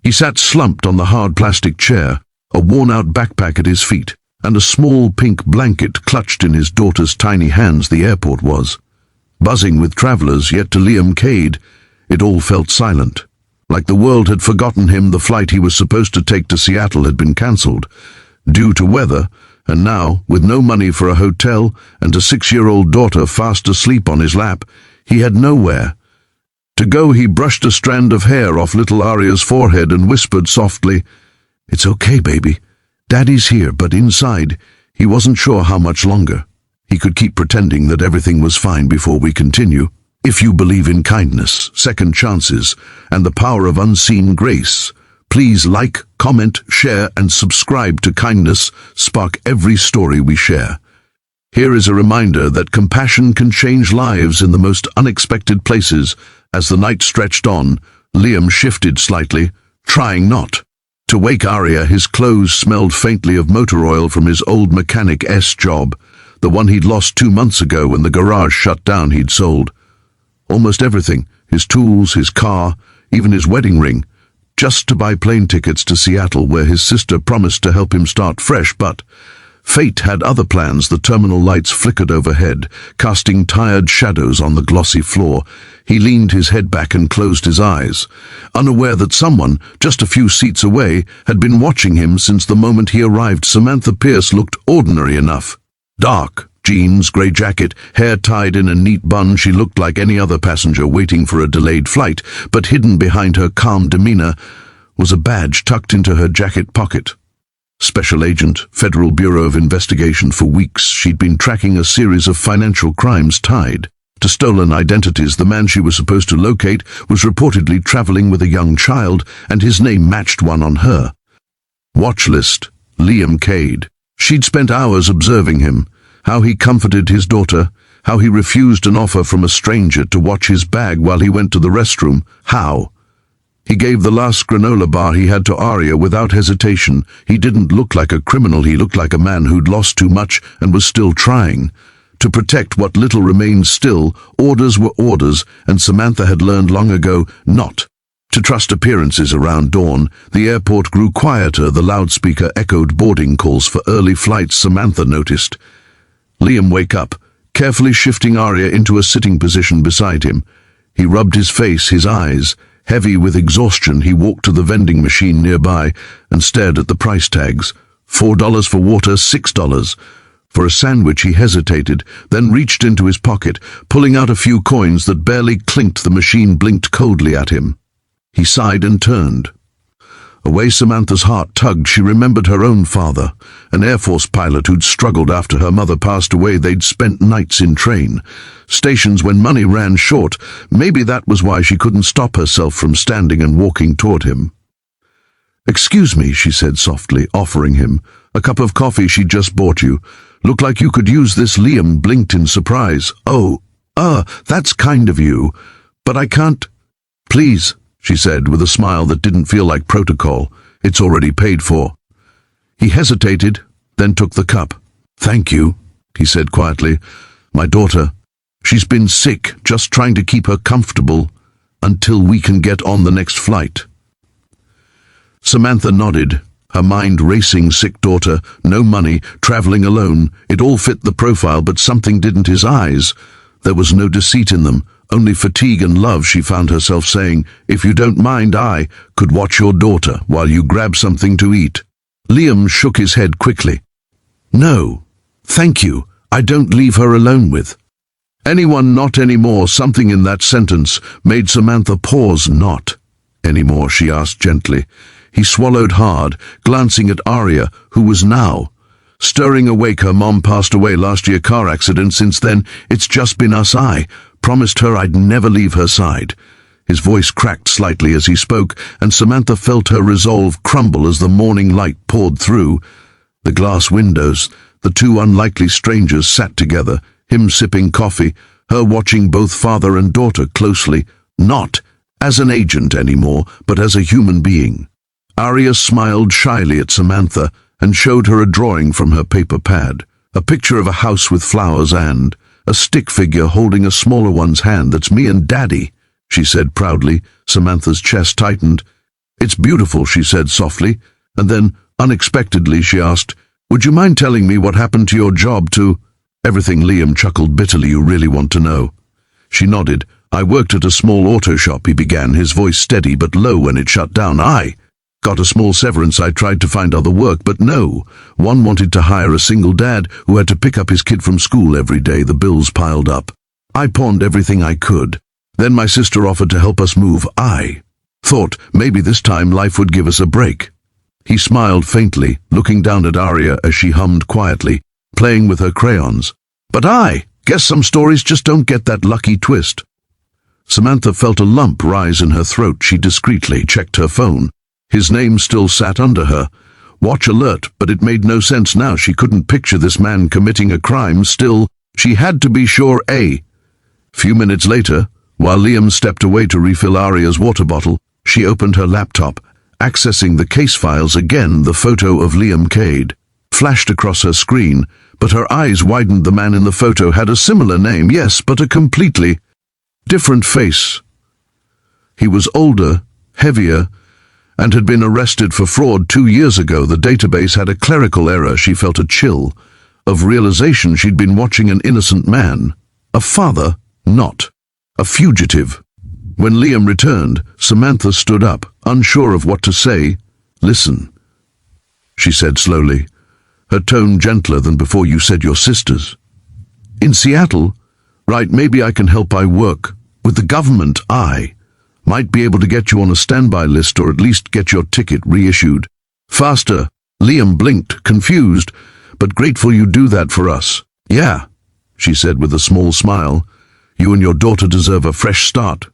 He sat slumped on the hard plastic chair, a worn-out backpack at his feet, and a small pink blanket clutched in his daughter's tiny hands. The airport was buzzing with travelers, yet to Liam Cade, it all felt silent. Like the world had forgotten him. The flight he was supposed to take to Seattle had been cancelled, due to weather, and now, with no money for a hotel and a 6-year-old daughter fast asleep on his lap, he had nowhere to go. He brushed a strand of hair off little Arya's forehead and whispered softly, "It's okay, baby. Daddy's here," but inside, he wasn't sure how much longer. He could keep pretending that everything was fine before we continue. If you believe in kindness, second chances, and the power of unseen grace, please like, comment, share, and subscribe to Kindness Spark every story we share. Here is a reminder that compassion can change lives in the most unexpected places. As the night stretched on, Liam shifted slightly, trying not to wake Arya. His clothes smelled faintly of motor oil from his old mechanic-s job, the one he'd lost 2 months ago when the garage shut down. He'd sold almost everything, his tools, his car, even his wedding ring, just to buy plane tickets to Seattle, where his sister promised to help him start fresh. But fate had other plans. The terminal lights flickered overhead, casting tired shadows on the glossy floor. He leaned his head back and closed his eyes, unaware that someone, just a few seats away, had been watching him since the moment he arrived. Samantha Pierce looked ordinary enough. Dark jeans, grey jacket, hair tied in a neat bun. She looked like any other passenger waiting for a delayed flight, but hidden behind her calm demeanor was a badge tucked into her jacket pocket. Special Agent, Federal Bureau of Investigation. For weeks, she'd been tracking a series of financial crimes tied to stolen identities. The man she was supposed to locate was reportedly traveling with a young child, and his name matched one on her watch list, Liam Cade. She'd spent hours observing him, how he comforted his daughter, how he refused an offer from a stranger to watch his bag while he went to the restroom, how he gave the last granola bar he had to Arya without hesitation. He didn't look like a criminal. He looked like a man who'd lost too much and was still trying to protect what little remained. Still, orders were orders, and Samantha had learned long ago not to trust appearances. Around dawn, the airport grew quieter. The loudspeaker echoed boarding calls for early flights. Samantha noticed Liam wake up, carefully shifting Arya into a sitting position beside him. He rubbed his face, his eyes heavy with exhaustion. He walked to the vending machine nearby and stared at the price tags. $4 for water, $6 for a sandwich. He hesitated, then reached into his pocket, pulling out a few coins that barely clinked. The machine blinked coldly at him. He sighed and turned away. Samantha's heart tugged. She remembered her own father, an Air Force pilot who'd struggled after her mother passed away. They'd spent nights in train stations when money ran short. Maybe that was why she couldn't stop herself from standing and walking toward him. "Excuse me," she said softly, offering him a cup of coffee she'd just bought you. "Look like you could use this." Liam blinked in surprise. That's kind of you, but I can't." "Please," she said with a smile that didn't feel like protocol. "It's already paid for." He hesitated, then took the cup. "Thank you," he said quietly. "My daughter, she's been sick, just trying to keep her comfortable until we can get on the next flight." Samantha nodded, her mind racing. Sick daughter, no money, traveling alone. It all fit the profile, but something didn't. His eyes, there was no deceit in them, only fatigue and love. She found herself saying, "If you don't mind, I could watch your daughter while you grab something to eat." Liam shook his head quickly. "No, thank you. I don't leave her alone with anyone, not anymore." Something in that sentence made Samantha pause. "Not anymore?" she asked gently. He swallowed hard, glancing at Arya, who was now stirring awake. Her mom passed away last year, car accident. Since then, it's just been us. I promised her I'd never leave her side. His voice cracked slightly as he spoke, and Samantha felt her resolve crumble as the morning light poured through the glass windows. The two unlikely strangers sat together, him sipping coffee, her watching both father and daughter closely, not as an agent anymore, but as a human being. Arya smiled shyly at Samantha and showed her a drawing from her paper pad, a picture of a house with flowers and a stick figure holding a smaller one's hand. "That's me and Daddy," she said proudly. Samantha's chest tightened. "It's beautiful," she said softly, and then, unexpectedly, she asked, "Would you mind telling me what happened to your job to—" "Everything," Liam chuckled bitterly. "You really want to know?" She nodded. "I worked at a small auto shop," he began, his voice steady but low when it shut down. "I got a small severance. I tried to find other work, but no one wanted to hire a single dad who had to pick up his kid from school every day. The bills piled up. I pawned everything I could. Then my sister offered to help us move. I thought maybe this time life would give us a break." He smiled faintly, looking down at Arya as she hummed quietly, playing with her crayons. "But I guess some stories just don't get that lucky twist." Samantha felt a lump rise in her throat. She discreetly checked her phone. His name still sat under her. Watch alert, but it made no sense now. She couldn't picture this man committing a crime. Still, she had to be sure. Few minutes later, while Liam stepped away to refill Arya's water bottle, she opened her laptop. Accessing the case files again, the photo of Liam Cade flashed across her screen, but her eyes widened. The man in the photo had a similar name, yes, but a completely different face. He was older, heavier, and had been arrested for fraud 2 years ago. The database had a clerical error. She felt a chill of realization. She'd been watching an innocent man, a father, not a fugitive. When Liam returned, Samantha stood up, unsure of what to say. "Listen," she said slowly, her tone gentler than before. "You said your sisters in Seattle, right? Maybe I can help. I work with the government. I might be able to get you on a standby list, or at least get your ticket reissued faster." Liam blinked, confused, but grateful. "You do that for us?" "Yeah," she said with a small smile. "You and your daughter deserve a fresh start."